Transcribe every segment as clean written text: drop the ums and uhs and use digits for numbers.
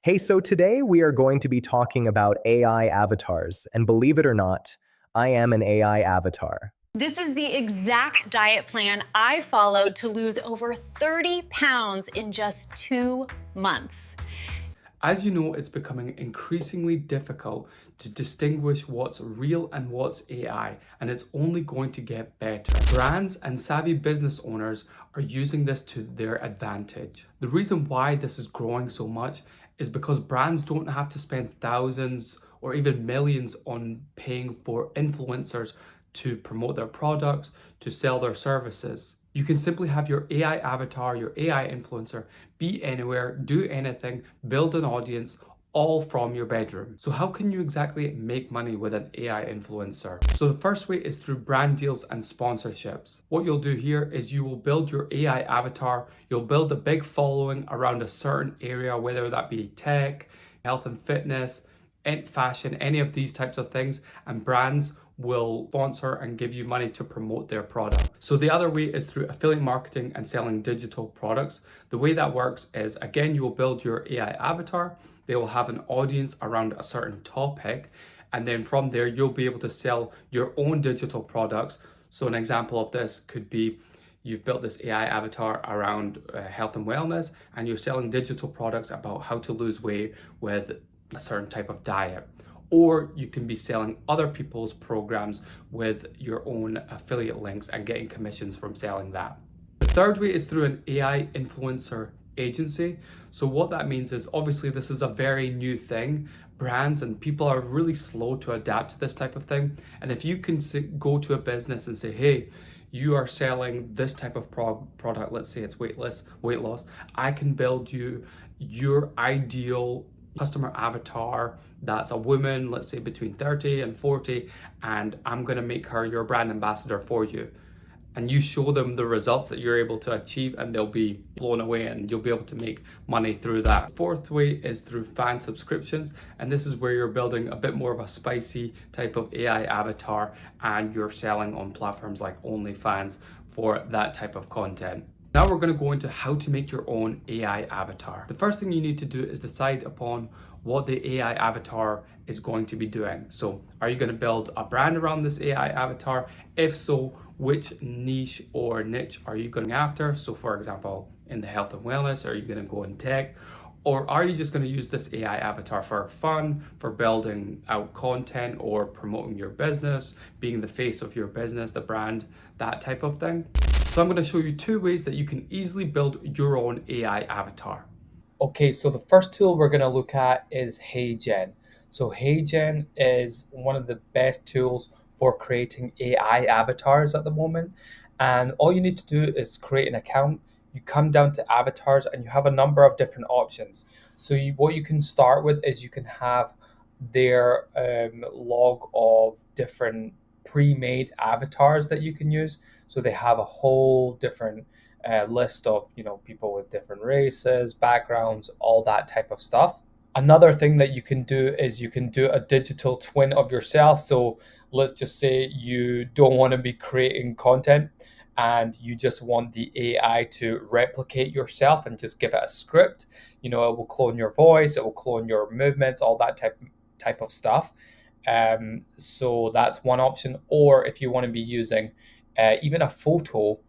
Hey, so today we are going to be talking about AI avatars, and believe it or not, I am an AI avatar. This is the exact diet plan I followed to lose over 30 pounds in just 2 months. As you know, it's becoming increasingly difficult to distinguish what's real and what's AI, and it's only going to get better. Brands and savvy business owners are using this to their advantage. The reason why this is growing so much is because brands don't have to spend thousands or even millions on paying for influencers to promote their products, to sell their services. You can simply have your AI avatar, your AI influencer, be anywhere, do anything, build an audience, all from your bedroom. So how can you exactly make money with an AI influencer? So the first way is through brand deals and sponsorships. What you'll do here is you will build your AI avatar, you'll build a big following around a certain area, whether that be tech, health and fitness, fashion, any of these types of things, and brands will sponsor and give you money to promote their product. So the other way is through affiliate marketing and selling digital products. The way that works is, again, you will build your AI avatar. They will have an audience around a certain topic, and then from there you'll be able to sell your own digital products. So an example of this could be you've built this AI avatar around health and wellness, and you're selling digital products about how to lose weight with a certain type of diet. Or you can be selling other people's programs with your own affiliate links and getting commissions from selling that. The third way is through an AI influencer agency. So what that means is, obviously this is a very new thing. Brands and people are really slow to adapt to this type of thing. And if you can go to a business and say, hey, you are selling this type of product, let's say it's weight loss, I can build you your ideal customer avatar that's a woman, let's say between 30 and 40, and I'm going to make her your brand ambassador for you. And you show them the results that you're able to achieve, and they'll be blown away, and you'll be able to make money through that. Fourth way is through fan subscriptions, and this is where you're building a bit more of a spicy type of AI avatar, and you're selling on platforms like OnlyFans for that type of content. Now we're going to go into how to make your own AI avatar. The first thing you need to do is decide upon what the AI avatar is going to be doing. So are you going to build a brand around this AI avatar? If so, which niche or niche are you going after? So for example, in the health and wellness, are you going to go in tech? Or are you just going to use this AI avatar for fun, for building out content or promoting your business, being the face of your business, the brand, that type of thing? So I'm going to show you two ways that you can easily build your own AI avatar. Okay, so the first tool we're going to look at is HeyGen. So HeyGen is one of the best tools for creating AI avatars at the moment. And all you need to do is create an account. You come down to avatars and you have a number of different options. So what you can start with is you can have their log of different pre-made avatars that you can use. So they have a whole different list of people with different races, backgrounds, all that type of stuff. Another thing that you can do is you can do a digital twin of yourself. So let's just say you don't want to be creating content and you just want the AI to replicate yourself and just give it a script. It will clone your voice, it will clone your movements, all that type of stuff. So that's one option. Or if you want to be using even a photo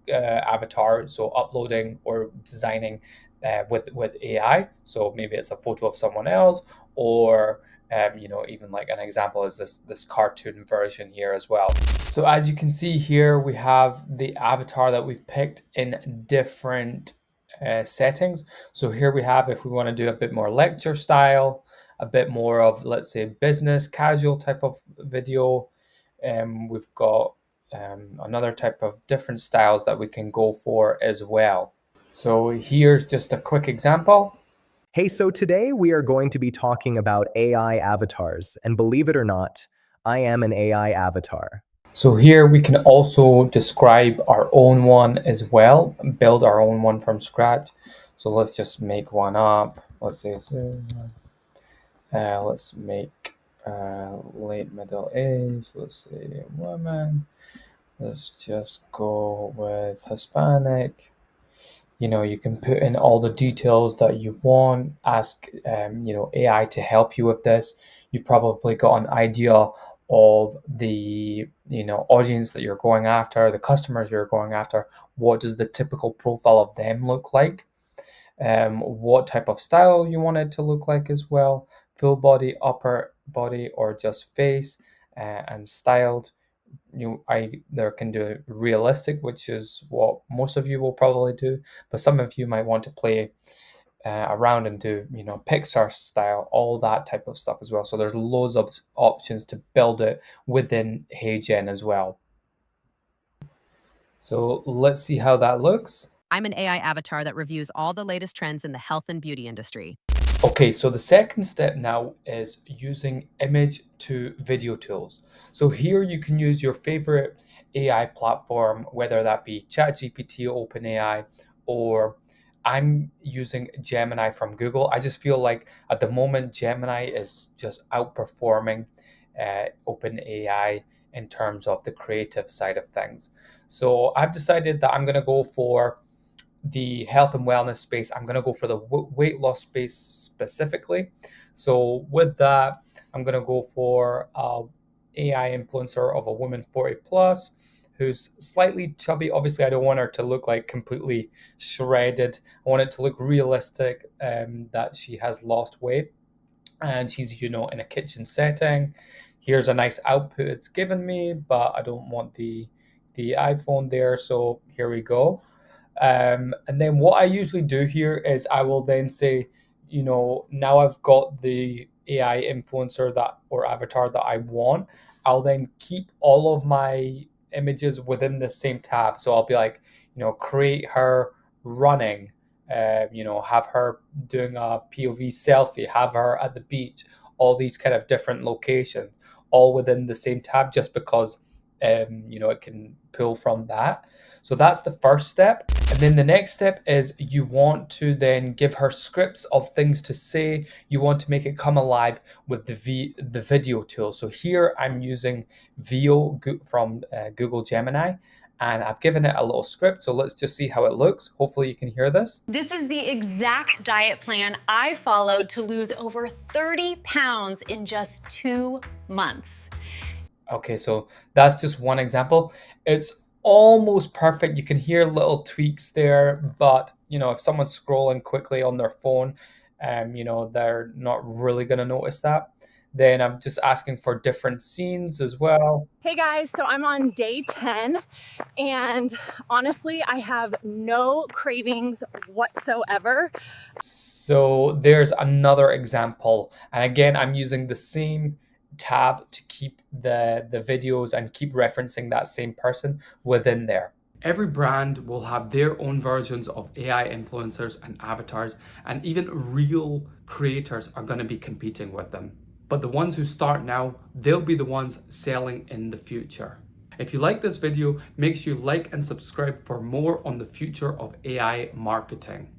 avatar, so uploading or designing with AI. So maybe it's a photo of someone else, or even like an example is this cartoon version here as well. So as you can see here, we have the avatar that we picked in different settings. So here we have, if we want to do a bit more lecture style, a bit more of, let's say, business casual type of video, we've got another type of different styles that we can go for as well. So here's just a quick example. Hey, so today we are going to be talking about AI avatars, and believe it or not, I am an AI avatar. So here we can also describe our own one as well, build our own one from scratch. So let's just make one up. Let's say, let's make late middle age. Let's say woman. Let's just go with Hispanic. You can put in all the details that you want, ask, AI to help you with this. You probably got an idea of the, audience that you're going after, the customers you're going after. What does the typical profile of them look like? What type of style you want it to look like as well, full body, upper body, or just face, and styled. I there can do realistic, which is what most of you will probably do, but some of you might want to play around and do Pixar style, all that type of stuff as well. So there's loads of options to build it within HeyGen as well. So let's see how that looks. I'm an AI avatar that reviews all the latest trends in the health and beauty industry. Okay, so the second step now is using image to video tools. So here you can use your favorite AI platform, whether that be ChatGPT, OpenAI, or I'm using Gemini from Google. I just feel like at the moment Gemini is just outperforming OpenAI in terms of the creative side of things. So I've decided that I'm going to go for the health and wellness space. I'm going to go for the weight loss space specifically. So with that, I'm going to go for a AI influencer of a woman 40 plus who's slightly chubby. Obviously, I don't want her to look like completely shredded. I want it to look realistic, that she has lost weight and she's, in a kitchen setting. Here's a nice output it's given me, but I don't want the iPhone there. So here we go. And then what I usually do here is I will then say, now I've got the AI influencer that or avatar that I want. I'll then keep all of my images within the same tab. So I'll be like, create her running, have her doing a POV selfie, have her at the beach, all these kind of different locations, all within the same tab, just because it can pull from that. So that's the first step. And then the next step is you want to then give her scripts of things to say. You want to make it come alive with the video tool. So here I'm using VO from Google Gemini, and I've given it a little script. So let's just see how it looks. Hopefully you can hear this. This is the exact diet plan I followed to lose over 30 pounds in just 2 months. Okay, so that's just one example. It's almost perfect. You can hear little tweaks there, but if someone's scrolling quickly on their phone, they're not really going to notice that. Then I'm just asking for different scenes as well. Hey guys, so I'm on day 10 and honestly, I have no cravings whatsoever. So there's another example. And again, I'm using the same tab to keep the videos and keep referencing that same person within there. Every brand will have their own versions of AI influencers and avatars, and even real creators are going to be competing with them. But the ones who start now, they'll be the ones selling in the future. If you like this video, make sure you like and subscribe for more on the future of AI marketing.